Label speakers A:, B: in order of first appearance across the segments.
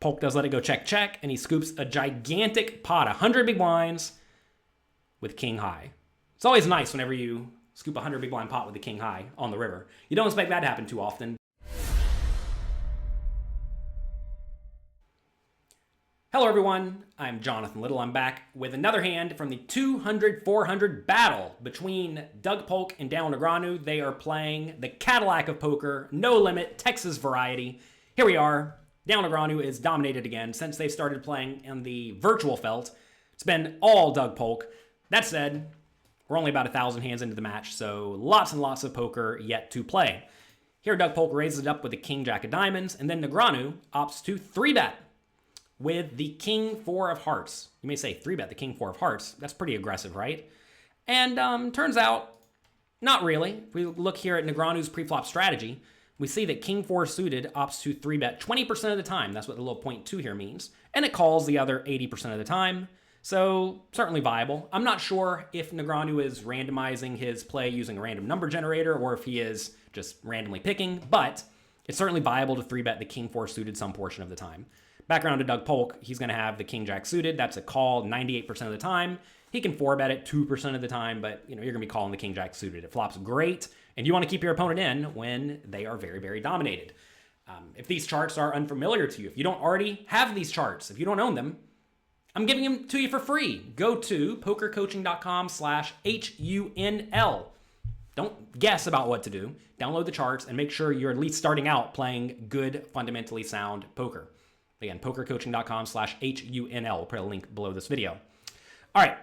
A: Polk does let it go check, check, and he scoops a gigantic pot, 100 big blinds with king high. It's always nice whenever you scoop a 100 big blind pot with the king high on the river. You don't expect that to happen too often. Hello everyone, I'm Jonathan Little. I'm back with another hand from the 200-400 battle between Doug Polk and Daniel Negreanu. They are playing the Cadillac of poker, no limit, Texas variety. Here we are. Daniel Negreanu is dominated again since they started playing in the virtual felt. It's been all Doug Polk. That said, we're only about 1,000 hands into the match, so lots and lots of poker yet to play. Here Doug Polk raises it up with the king jack of diamonds, and then Negreanu opts to 3-bet with the king four of hearts. You may say 3-bet the king four of hearts. That's pretty aggressive, right? And turns out, not really. If we look here at Negreanu's preflop strategy, we see that king four suited opts to 3-bet 20% of the time. That's what the little 0.2 here means. And it calls the other 80% of the time. So certainly viable. I'm not sure if Negreanu is randomizing his play using a random number generator or if he is just randomly picking, but it's certainly viable to 3-bet the king four suited some portion of the time. Back around to Doug Polk, he's going to have the king jack suited. That's a call 98% of the time. He can 4-bet it 2% of the time, but you're going to be calling the king jack suited. It flops great, and you want to keep your opponent in when they are very, very dominated. If these charts are unfamiliar to you, if you don't already have these charts, if you don't own them, I'm giving them to you for free. Go to pokercoaching.com/HUNL. Don't guess about what to do. Download the charts and make sure you're at least starting out playing good, fundamentally sound poker. Again, pokercoaching.com/HUNL. We'll put a link below this video. All right,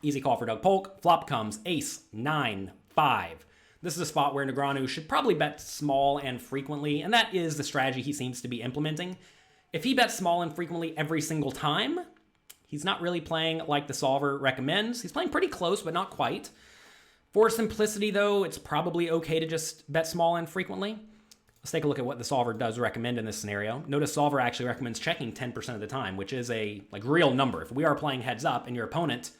A: easy call for Doug Polk. Flop comes ace, 9, 5. This is a spot where Negreanu should probably bet small and frequently, and that is the strategy he seems to be implementing. If he bets small and frequently every single time, he's not really playing like the solver recommends. He's playing pretty close, but not quite. For simplicity, though, it's probably okay to just bet small and frequently. Let's take a look at what the solver does recommend in this scenario. Notice solver actually recommends checking 10% of the time, which is a real number. If we are playing heads up and your opponent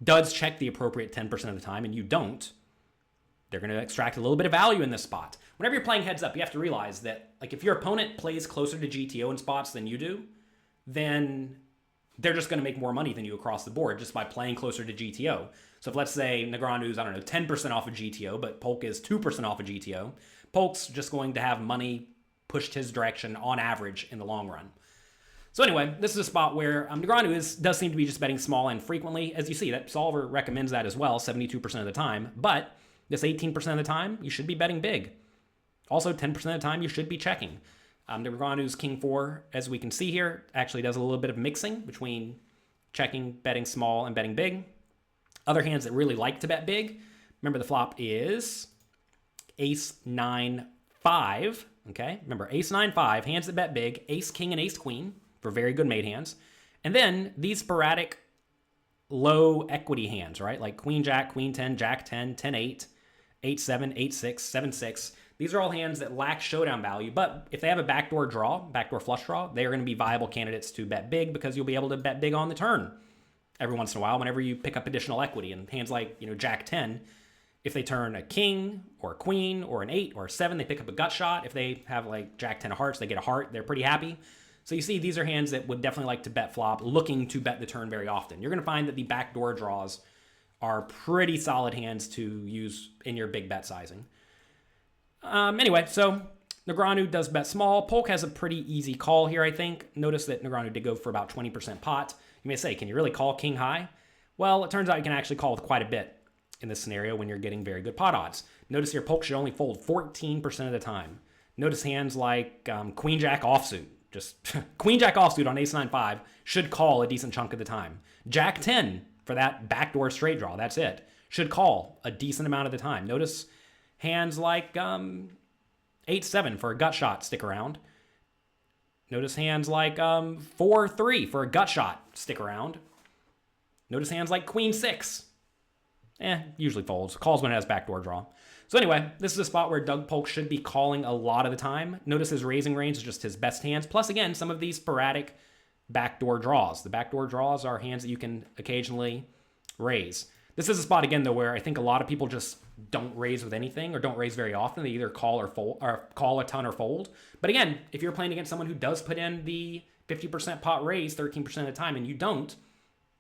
A: does check the appropriate 10% of the time and you don't, they're going to extract a little bit of value in this spot. Whenever you're playing heads up, you have to realize that if your opponent plays closer to GTO in spots than you do, then they're just going to make more money than you across the board just by playing closer to GTO. So if let's say Negreanu's, 10% off of GTO, but Polk is 2% off of GTO, Polk's just going to have money pushed his direction on average in the long run. So anyway, this is a spot where Negreanu does seem to be just betting small and frequently. As you see, that solver recommends that as well, 72% of the time. But this 18% of the time, you should be betting big. Also, 10% of the time, you should be checking. Negreanu's king four, as we can see here, actually does a little bit of mixing between checking, betting small, and betting big. Other hands that really like to bet big, remember the flop is ace, 9, 5. Okay, remember ace, 9, 5, hands that bet big, ace, king, and ace, queen for very good mate hands. And then these sporadic low equity hands, right? Like queen, jack, queen, 10, jack, 10, 10, 8, 8, 7, 8, 6, 7, 6. These are all hands that lack showdown value, but if they have a backdoor draw, backdoor flush draw, they are going to be viable candidates to bet big because you'll be able to bet big on the turn every once in a while whenever you pick up additional equity. And hands like, jack 10, if they turn a king or a queen or an 8 or a 7, they pick up a gut shot. If they have like jack 10 of hearts, they get a heart. They're pretty happy. So you see, these are hands that would definitely like to bet flop, looking to bet the turn very often. You're going to find that the backdoor draws are pretty solid hands to use in your big bet sizing. Anyway, so Negreanu does bet small. Polk has a pretty easy call here, I think. Notice that Negreanu did go for about 20% pot. You may say, can you really call king high? Well, it turns out you can actually call with quite a bit in this scenario when you're getting very good pot odds. Notice here, Polk should only fold 14% of the time. Notice hands like queen jack offsuit. Just queen jack offsuit on ace 9 5 should call a decent chunk of the time. Jack 10 for that backdoor straight draw, that's it, should call a decent amount of the time. Notice hands like 8-7 for a gut shot stick around. Notice hands like 4-3 for a gut shot stick around. Notice hands like queen 6. Usually folds. Calls when it has backdoor draw. So anyway, this is a spot where Doug Polk should be calling a lot of the time. Notice his raising range is just his best hands. Plus, again, some of these sporadic backdoor draws. The backdoor draws are hands that you can occasionally raise. This is a spot, again, though, where I think a lot of people just don't raise with anything or don't raise very often. They either call or fold, or call a ton or fold. But again, if you're playing against someone who does put in the 50% pot raise 13% of the time and you don't,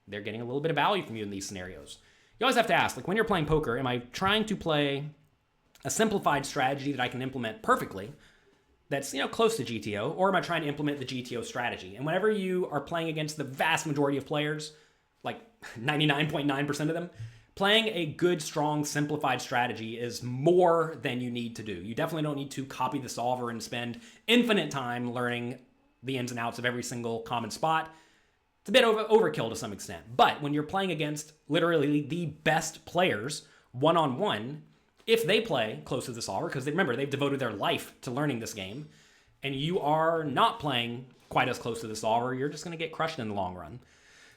A: they're getting a little bit of value from you in these scenarios. You always have to ask, like when you're playing poker, am I trying to play a simplified strategy that I can implement perfectly that's, close to GTO, or am I trying to implement the GTO strategy? And whenever you are playing against the vast majority of players, like 99.9% of them, playing a good, strong, simplified strategy is more than you need to do. You definitely don't need to copy the solver and spend infinite time learning the ins and outs of every single common spot. It's a bit overkill to some extent. But when you're playing against literally the best players one-on-one, if they play close to the solver, because remember, they've devoted their life to learning this game, and you are not playing quite as close to the solver, you're just going to get crushed in the long run.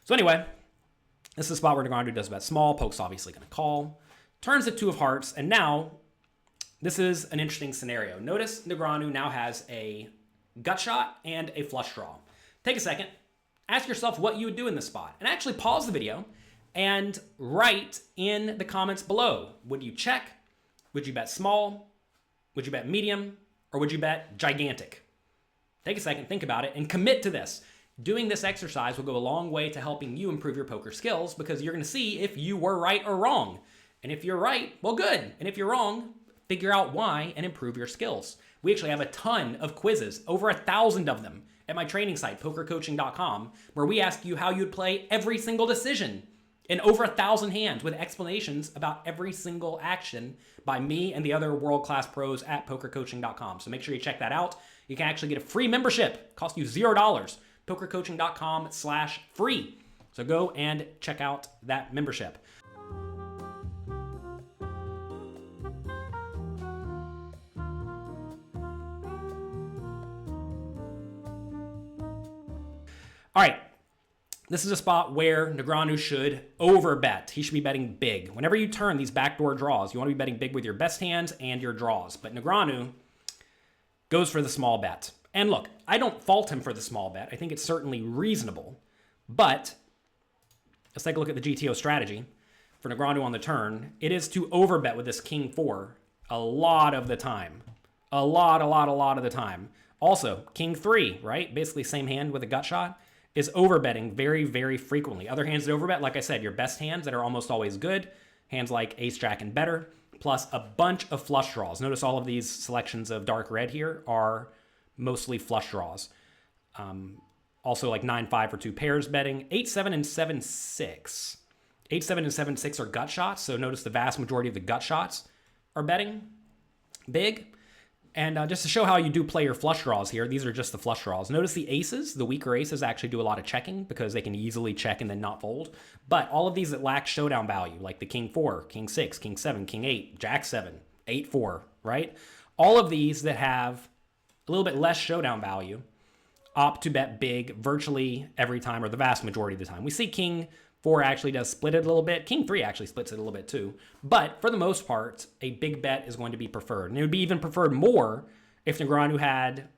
A: So anyway, this is a spot where Negreanu does bet small. Polk's obviously going to call. Turns at 2 of hearts, and now this is an interesting scenario. Notice Negreanu now has a gut shot and a flush draw. Take a second. Ask yourself what you would do in this spot. And actually pause the video and write in the comments below. Would you check? Would you bet small? Would you bet medium? Or would you bet gigantic? Take a second, think about it, and commit to this. Doing this exercise will go a long way to helping you improve your poker skills because you're going to see if you were right or wrong. And if you're right, well, good. And if you're wrong, figure out why and improve your skills. We actually have a ton of quizzes, over 1,000 of them, at my training site, pokercoaching.com, where we ask you how you'd play every single decision in over 1,000 hands with explanations about every single action by me and the other world-class pros at pokercoaching.com. So make sure you check that out. You can actually get a free membership. It costs you $0. pokercoaching.com/free. So go and check out that membership. All right, this is a spot where Negreanu should overbet. He should be betting big. Whenever you turn these backdoor draws, you want to be betting big with your best hands and your draws. But Negreanu goes for the small bet. And look, I don't fault him for the small bet. I think it's certainly reasonable. But let's take a look at the GTO strategy for Negreanu on the turn. It is to overbet with this King 4 a lot of the time. A lot of the time. Also, King 3, right? Basically same hand with a gut shot, is overbetting very, very frequently. Other hands that overbet, like I said, your best hands that are almost always good, hands like ace, jack, and better, plus a bunch of flush draws. Notice all of these selections of dark red here are mostly flush draws. Also like 9-5 for 2 pairs betting. 8-7 and 7-6. 8-7 and 7-6 are gut shots, so notice the vast majority of the gut shots are betting big. And just to show how you do play your flush draws here, these are just the flush draws. Notice the aces, the weaker aces actually do a lot of checking because they can easily check and then not fold. But all of these that lack showdown value, like the King 4, King 6, King 7, King 8, Jack 7, 8-4, right? All of these that have a little bit less showdown value opt to bet big virtually every time, or the vast majority of the time. We see King 4 actually does split it a little bit. King 3 actually splits it a little bit too. But for the most part, a big bet is going to be preferred. And it would be even preferred more if Negreanu had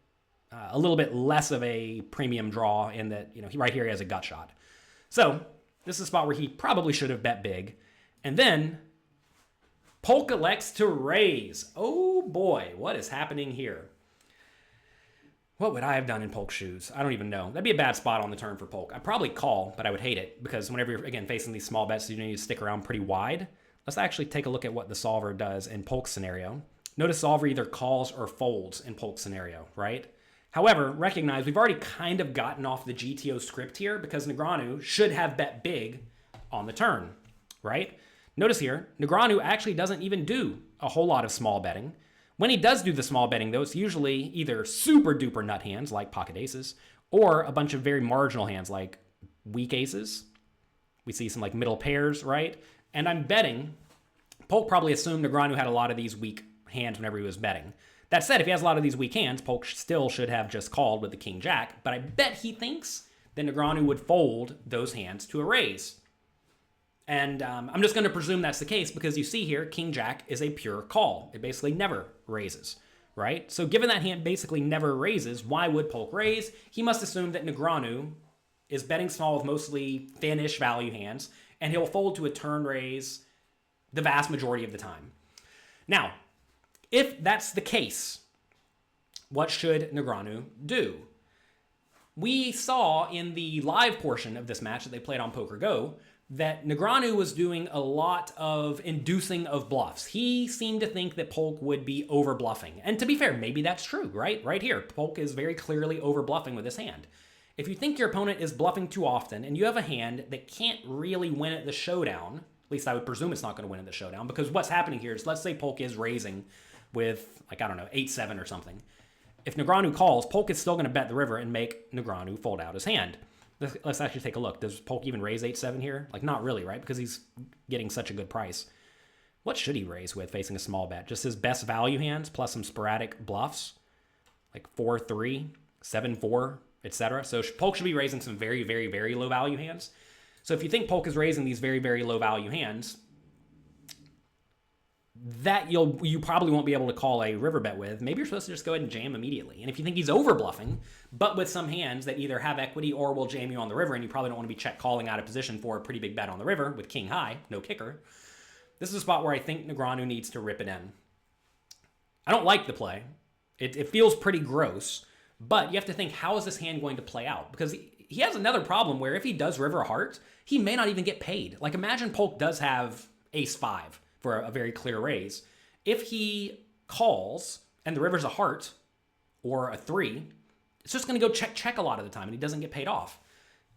A: a little bit less of a premium draw in that, right here he has a gut shot. So this is a spot where he probably should have bet big. And then Polk elects to raise. Oh boy, what is happening here? What would I have done in Polk's shoes? I don't even know. That'd be a bad spot on the turn for Polk. I'd probably call, but I would hate it because whenever you're, again, facing these small bets, you need to stick around pretty wide. Let's actually take a look at what the solver does in Polk's scenario. Notice solver either calls or folds in Polk's scenario, right? However, recognize we've already kind of gotten off the GTO script here because Negreanu should have bet big on the turn, right? Notice here, Negreanu actually doesn't even do a whole lot of small betting. When he does do the small betting, though, it's usually either super duper nut hands like pocket aces or a bunch of very marginal hands like weak aces. We see some like middle pairs, right? And I'm betting Polk probably assumed Negreanu had a lot of these weak hands whenever he was betting. That said, if he has a lot of these weak hands, Polk still should have just called with the King Jack, but I bet he thinks that Negreanu would fold those hands to a raise. And I'm just going to presume that's the case because you see here, King Jack is a pure call. It basically never raises, right? So given that hand basically never raises, why would Polk raise? He must assume that Negreanu is betting small with mostly thin-ish value hands, and he'll fold to a turn raise the vast majority of the time. Now, if that's the case, what should Negreanu do? we saw in the live portion of this match that they played on Poker Go that Negreanu was doing a lot of inducing of bluffs. He seemed to think that Polk would be over bluffing. And to be fair, maybe that's true, right? Right here, Polk is very clearly over bluffing with his hand. If you think your opponent is bluffing too often and you have a hand that can't really win at the showdown, at least I would presume it's not going to win at the showdown, because what's happening here is, let's say Polk is raising with, like, I don't know, 8-7 or something. If Negreanu calls, Polk is still going to bet the river and make Negreanu fold out his hand. Let's actually take a look. Does Polk even raise 8-7 here? Like, not really, right? Because he's getting such a good price. What should he raise with facing a small bet? Just his best value hands plus some sporadic bluffs, like 4-3, 7-4, etc. So Polk should be raising some very, very, very low value hands. So if you think Polk is raising these very, very low value hands, that you probably won't be able to call a river bet with. Maybe you're supposed to just go ahead and jam immediately. And if you think he's over bluffing, but with some hands that either have equity or will jam you on the river, and you probably don't want to be check calling out of position for a pretty big bet on the river with king high, no kicker, this is a spot where I think Negreanu needs to rip it in. I don't like the play. It feels pretty gross, but you have to think, how is this hand going to play out? Because he has another problem where if he does river heart, he may not even get paid. Like, imagine Polk does have ace-5 for a very clear raise. If he calls and the river's a heart or a 3, it's just going to go check a lot of the time and he doesn't get paid off.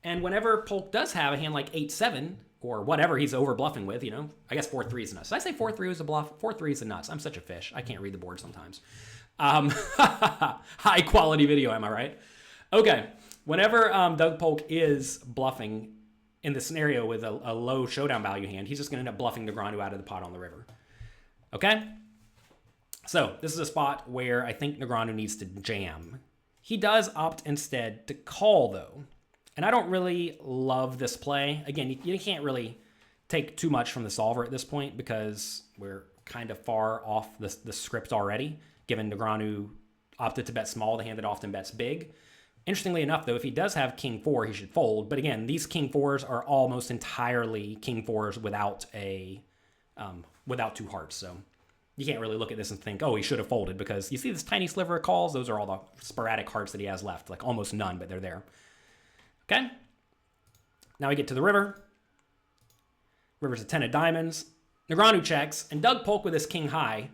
A: And whenever Polk does have a hand like 8-7 or whatever he's over bluffing with, I guess 4-3 is nuts. Did I say 4-3 was a bluff? 4-3 is a nuts. I'm such a fish. I can't read the board sometimes. High quality video, am I right? Okay. Whenever Doug Polk is bluffing in the scenario with a low showdown value hand, he's just going to end up bluffing Negreanu out of the pot on the river. Okay? So this is a spot where I think Negreanu needs to jam. He does opt instead to call, though. And I don't really love this play. Again, you can't really take too much from the solver at this point because we're kind of far off the script already, given Negreanu opted to bet small, the hand that often bets big. Interestingly enough, though, if he does have king 4, he should fold. But again, these king 4s are almost entirely king 4s without two hearts. So you can't really look at this and think, oh, he should have folded, because you see this tiny sliver of calls. Those are all the sporadic hearts that he has left, like almost none, but they're there. Okay. Now we get to the river. River's a 10 of diamonds. Negreanu checks, and Doug Polk with his king high.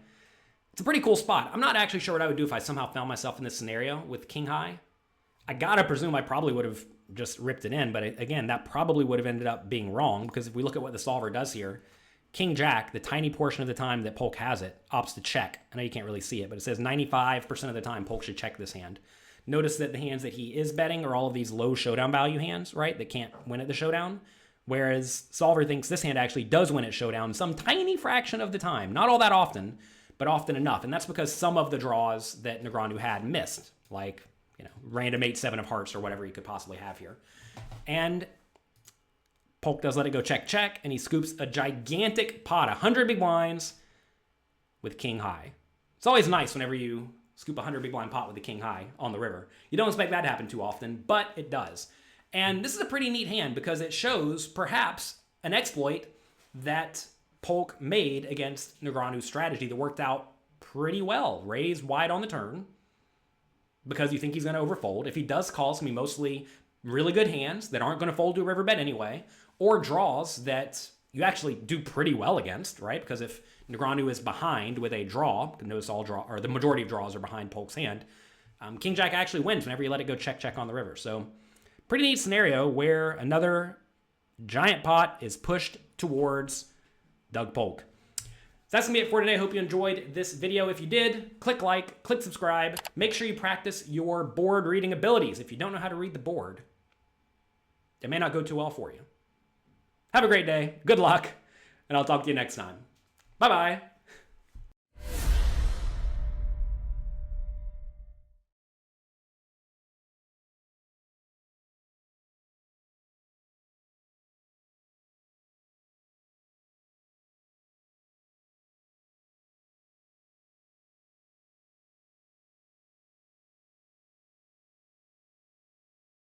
A: It's a pretty cool spot. I'm not actually sure what I would do if I somehow found myself in this scenario with king high. I gotta presume I probably would have just ripped it in, but again, that probably would have ended up being wrong, because if we look at what the solver does here, king jack, the tiny portion of the time that Polk has it, opts to check. I know you can't really see it, but it says 95% of the time Polk should check this hand. Notice that the hands that he is betting are all of these low showdown value hands, right, that can't win at the showdown, whereas solver thinks this hand actually does win at showdown some tiny fraction of the time. Not all that often, but often enough, and that's because some of the draws that Negreanu had missed, like random 8-7 of hearts or whatever you could possibly have here. And Polk does let it go check, and he scoops a gigantic pot, 100 big blinds with king high. It's always nice whenever you scoop a 100 big blind pot with the king high on the river. You don't expect that to happen too often, but it does. And this is a pretty neat hand because it shows perhaps an exploit that Polk made against Negreanu's strategy that worked out pretty well. Raise wide on the turn, because you think he's going to overfold. If he does call, it's going to be mostly really good hands that aren't going to fold to a river bet anyway, or draws that you actually do pretty well against, right? Because if Negreanu is behind with a draw, notice all draw, or the majority of draws are behind Polk's hand, king jack actually wins whenever you let it go check on the river. So pretty neat scenario where another giant pot is pushed towards Doug Polk. So that's going to be it for today. Hope you enjoyed this video. If you did, click like, click subscribe. Make sure you practice your board reading abilities. If you don't know how to read the board, it may not go too well for you. Have a great day. Good luck. And I'll talk to you next time. Bye-bye.